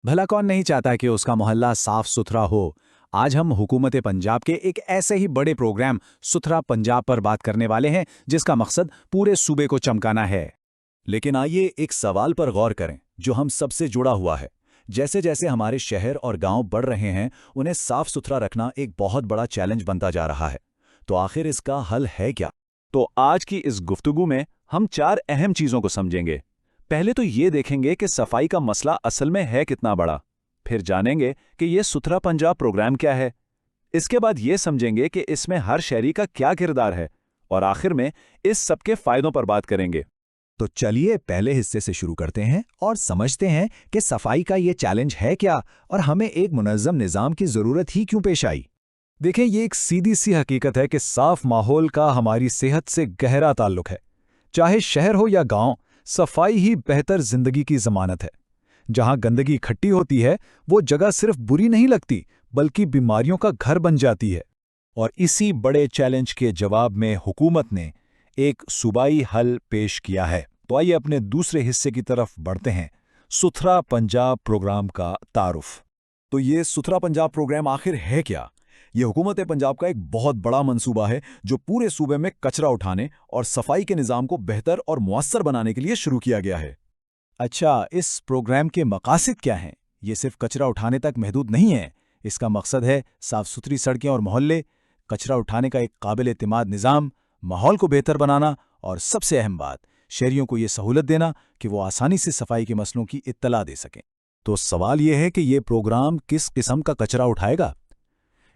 भला कौन नहीं चाहता कि उसका मोहल्ला साफ सुथरा हो। आज हम हुकूमत पंजाब के एक ऐसे ही बड़े प्रोग्राम सुथरा पंजाब पर बात करने वाले हैं जिसका मकसद पूरे सूबे को चमकाना है। लेकिन आइए एक सवाल पर गौर करें जो हम सबसे जुड़ा हुआ है। जैसे जैसे हमारे शहर और गांव बढ़ रहे हैं, उन्हें साफ सुथरा रखना एक बहुत बड़ा चैलेंज बनता जा रहा है। तो आखिर इसका हल है क्या? तो आज की इस गुफ्तगू में हम 4 अहम चीजों को समझेंगे। पहले तो ये देखेंगे कि सफाई का मसला असल में है कितना बड़ा। फिर जानेंगे कि ये सुथरा पंजाब प्रोग्राम क्या है। इसके बाद ये समझेंगे कि इसमें हर शहरी का क्या किरदार है, और आखिर में इस सबके फायदों पर बात करेंगे। तो चलिए पहले हिस्से से शुरू करते हैं और समझते हैं कि सफाई का ये चैलेंज है क्या और हमें एक मुनज़्ज़म निज़ाम की ज़रूरत ही क्यों पेश आई। देखें, ये एक सीधी सी हकीकत है कि साफ माहौल का हमारी सेहत से गहरा ताल्लुक है। चाहे शहर हो या गांव, सफाई ही बेहतर जिंदगी की जमानत है। जहां गंदगी इकट्ठी होती है, वो जगह सिर्फ बुरी नहीं लगती बल्कि बीमारियों का घर बन जाती है। और इसी बड़े चैलेंज के जवाब में हुकूमत ने एक सूबाई हल पेश किया है। तो आइए अपने दूसरे हिस्से की तरफ बढ़ते हैं, सुथरा पंजाब प्रोग्राम का तारुफ। तो ये सुथरा पंजाब प्रोग्राम आखिर है क्या? ये हुकूमत पंजाब का एक बहुत बड़ा मंसूबा है जो पूरे सूबे में कचरा उठाने और सफाई के निज़ाम को बेहतर और मुअस्सर बनाने के लिए शुरू किया गया है। अच्छा, इस प्रोग्राम के मकासद क्या हैं? ये सिर्फ कचरा उठाने तक महदूद नहीं है। इसका मकसद है साफ सुथरी सड़कें और मोहल्ले, कचरा उठाने का एक काबिल एतमाद निज़ाम, माहौल को बेहतर बनाना और सबसे अहम बात, शहरियों को ये सहूलत देना कि वो आसानी से सफाई के मसलों की इत्तला दे सकें। तो सवाल ये है कि ये प्रोग्राम किस किस्म का कचरा उठाएगा?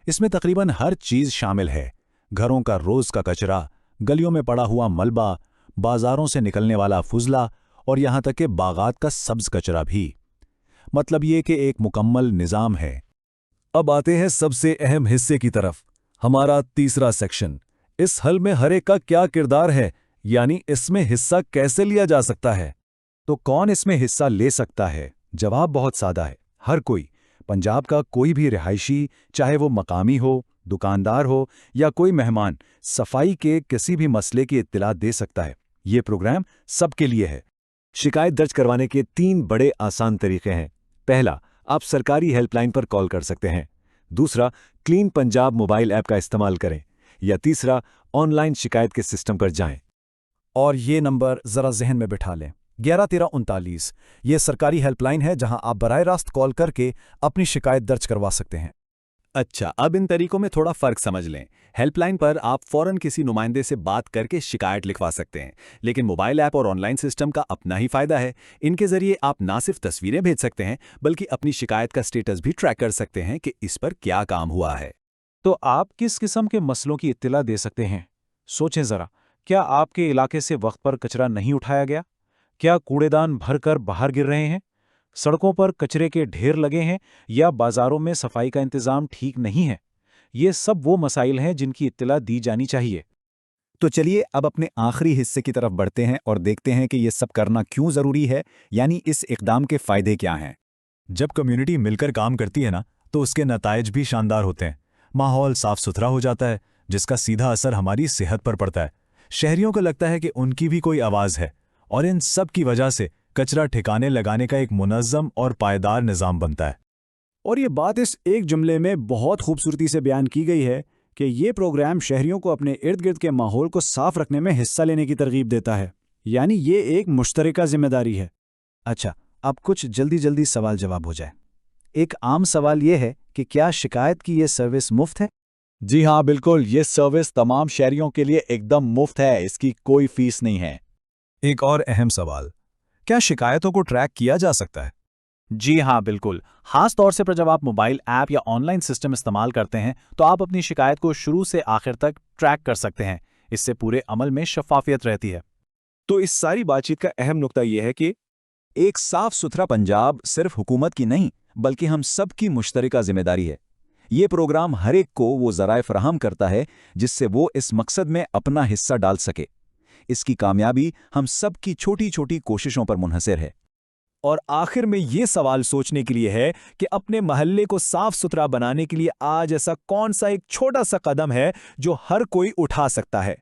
इसमें तकरीबन हर चीज़ शामिल है। घरों का रोज़ का कचरा, गलियों में पड़ा हुआ मलबा, बाजारों से निकलने वाला फुजला और यहाँ तक कि बागात का सब्ज कचरा भी। मतलब ये कि एक मुकम्मल निज़ाम है। अब आते हैं सबसे अहम हिस्से की तरफ, हमारा तीसरा सेक्शन। इस हल में हर एक का क्या किरदार है, यानी इसमें हिस्सा कैसे लिया जा सकता है? तो कौन इसमें हिस्सा ले सकता है? जवाब बहुत सादा है, हर कोई। पंजाब का कोई भी रिहायशी, चाहे वो मकामी हो, दुकानदार हो या कोई मेहमान, सफाई के किसी भी मसले की इत्तला दे सकता है। ये प्रोग्राम सबके लिए है। शिकायत दर्ज करवाने के 3 बड़े आसान तरीके हैं। पहला, आप सरकारी हेल्पलाइन पर कॉल कर सकते हैं। दूसरा, क्लीन पंजाब मोबाइल ऐप का इस्तेमाल करें। या तीसरा, ऑनलाइन शिकायत के सिस्टम पर जाएं। और ये नंबर ज़रा जहन में बिठा लें, 111339। ये सरकारी हेल्पलाइन है जहां आप बराह रास्त कॉल करके अपनी शिकायत दर्ज करवा सकते हैं। अच्छा, अब इन तरीकों में थोड़ा फर्क समझ लें। हेल्पलाइन पर आप फौरन किसी नुमाइंदे से बात करके शिकायत लिखवा सकते हैं, लेकिन मोबाइल ऐप और ऑनलाइन सिस्टम का अपना ही फायदा है। इनके जरिए आप ना सिर्फ तस्वीरें भेज सकते हैं बल्कि अपनी शिकायत का स्टेटस भी ट्रैक कर सकते हैं कि इस पर क्या काम हुआ है। तो आप किस किस्म के मसलों की इत्तला दे सकते हैं? सोचें ज़रा, क्या आपके इलाके से वक्त पर कचरा नहीं उठाया गया? क्या कूड़ेदान भरकर बाहर गिर रहे हैं? सड़कों पर कचरे के ढेर लगे हैं या बाजारों में सफाई का इंतजाम ठीक नहीं है? ये सब वो मसाइल हैं जिनकी इत्तला दी जानी चाहिए। तो चलिए अब अपने आखिरी हिस्से की तरफ बढ़ते हैं और देखते हैं कि ये सब करना क्यों ज़रूरी है, यानी इस इक़दाम के फ़ायदे क्या हैं। जब कम्युनिटी मिलकर काम करती है ना, तो उसके नताइज भी शानदार होते हैं। माहौल साफ सुथरा हो जाता है, जिसका सीधा असर हमारी सेहत पर पड़ता है। शहरियों को लगता है कि उनकी भी कोई आवाज़ है, और इन सब की वजह से कचरा ठिकाने लगाने का एक मुनज़्ज़म और पायदार निज़ाम बनता है। और ये बात इस एक जुमले में बहुत खूबसूरती से बयान की गई है कि ये प्रोग्राम शहरियों को अपने इर्द गिर्द के माहौल को साफ रखने में हिस्सा लेने की तरगीब देता है, यानी ये एक मुश्तरका जिम्मेदारी है। अच्छा, अब कुछ जल्दी जल्दी सवाल जवाब हो जाए। एक आम सवाल ये है कि क्या शिकायत की ये सर्विस मुफ्त है? जी हाँ, बिल्कुल। ये सर्विस तमाम शहरियों के लिए एकदम मुफ्त है, इसकी कोई फीस नहीं है। एक और अहम सवाल, क्या शिकायतों को ट्रैक किया जा सकता है? जी हाँ, बिल्कुल। खास तौर से जब आप मोबाइल ऐप या ऑनलाइन सिस्टम इस्तेमाल करते हैं तो आप अपनी शिकायत को शुरू से आखिर तक ट्रैक कर सकते हैं। इससे पूरे अमल में शफाफियत रहती है। तो इस सारी बातचीत का अहम नुक्ता यह है कि एक साफ सुथरा पंजाब सिर्फ हुकूमत की नहीं बल्कि हम सब की मुश्तरका जिम्मेदारी है। ये प्रोग्राम हर एक को वो ज़राए फराहम करता है जिससे वो इस मकसद में अपना हिस्सा डाल सके। इसकी कामयाबी हम सब की छोटी छोटी कोशिशों पर मुनहसर है। और आखिर में ये सवाल सोचने के लिए है कि अपने महल्ले को साफ सुथरा बनाने के लिए आज ऐसा कौन सा एक छोटा सा कदम है जो हर कोई उठा सकता है।